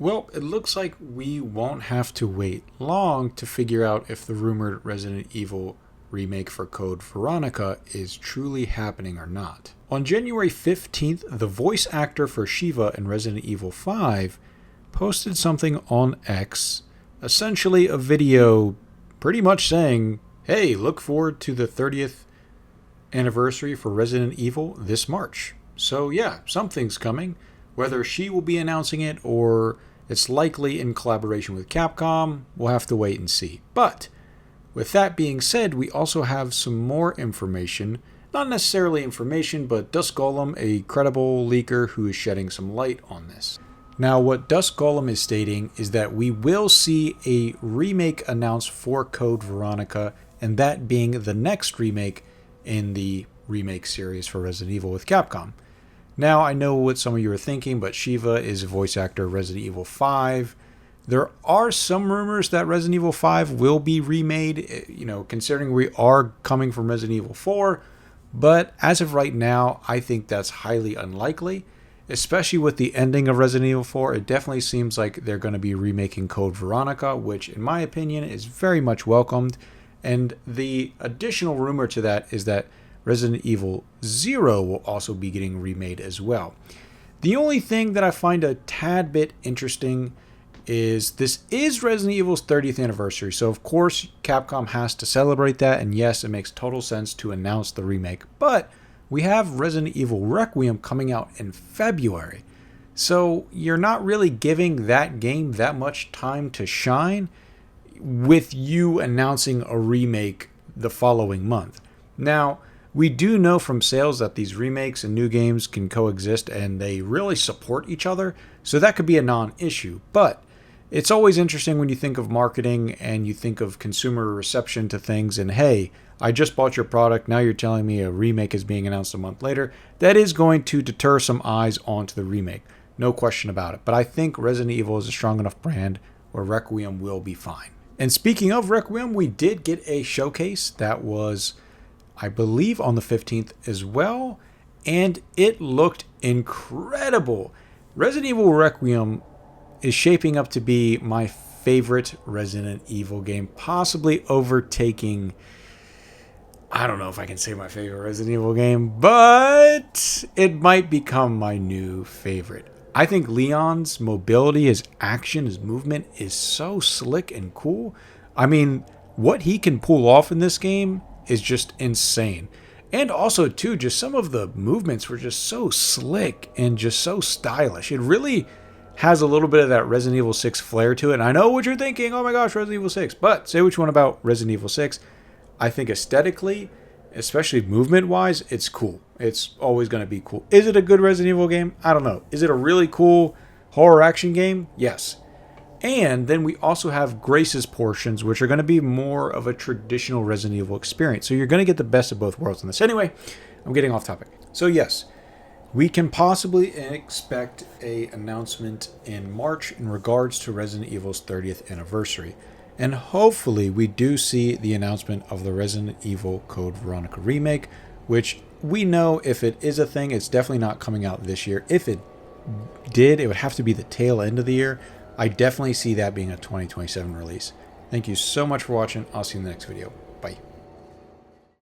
Well, it looks like we won't have to wait long to figure out if the rumored Resident Evil remake for Code Veronica is truly happening or not. On January 15th, the voice actor for Shiva in Resident Evil 5 posted something on X, essentially a video pretty much saying, hey, look forward to the 30th anniversary for Resident Evil this March. So yeah, something's coming. Whether she will be announcing it or it's likely in collaboration with Capcom, we'll have to wait and see. But with that being said, we also have some more information. Not necessarily information, but Dusk Golem, a credible leaker who is shedding some light on this. Now, what Dusk Golem is stating is that we will see a remake announced for Code Veronica, and that being the next remake in the remake series for Resident Evil with Capcom. Now, I know what some of you are thinking, but Shiva is a voice actor of Resident Evil 5. There are some rumors that Resident Evil 5 will be remade, considering we are coming from Resident Evil 4. But as of right now, I think that's highly unlikely. Especially with the ending of Resident Evil 4, it definitely seems like they're going to be remaking Code Veronica, which in my opinion is very much welcomed. And the additional rumor to that is that Resident Evil 0 will also be getting remade as well. The only thing that I find a tad bit interesting is this is Resident Evil's 30th anniversary, so of course Capcom has to celebrate that, and yes, it makes total sense to announce the remake, but we have Resident Evil Requiem coming out in February, so you're not really giving that game that much time to shine with you announcing a remake the following month. Now, we do know from sales that these remakes and new games can coexist and they really support each other, so that could be a non-issue. But it's always interesting when you think of marketing and you think of consumer reception to things, and hey, I just bought your product, now you're telling me a remake is being announced a month later. That is going to deter some eyes onto the remake, no question about it. But I think Resident Evil is a strong enough brand where Requiem will be fine. And speaking of Requiem, we did get a showcase that was, I believe, on the 15th as well, and it looked incredible. Resident Evil Requiem is shaping up to be my favorite Resident Evil game, possibly overtaking, I don't know if I can say my favorite Resident Evil game, but it might become my new favorite. I think Leon's mobility, his action, his movement is so slick and cool. I mean, what he can pull off in this game is just insane. And also, too, just some of the movements were just so slick and just so stylish. It really has a little bit of that Resident Evil 6 flair to it. And I know what you're thinking, oh my gosh, Resident Evil 6. But say what you want about Resident Evil 6. I think aesthetically, especially movement-wise, it's cool. It's always going to be cool. Is it a good Resident Evil game? I don't know. Is it a really cool horror action game? Yes. And then we also have Grace's portions, which are going to be more of a traditional Resident Evil experience. So you're going to get the best of both worlds in this. Anyway, I'm getting off topic. So yes, we can possibly expect an announcement in March in regards to Resident Evil's 30th anniversary. And hopefully we do see the announcement of the Resident Evil Code Veronica remake, which we know if it is a thing, it's definitely not coming out this year. If it did, it would have to be the tail end of the year. I definitely see that being a 2027 release. Thank you so much for watching. I'll see you in the next video.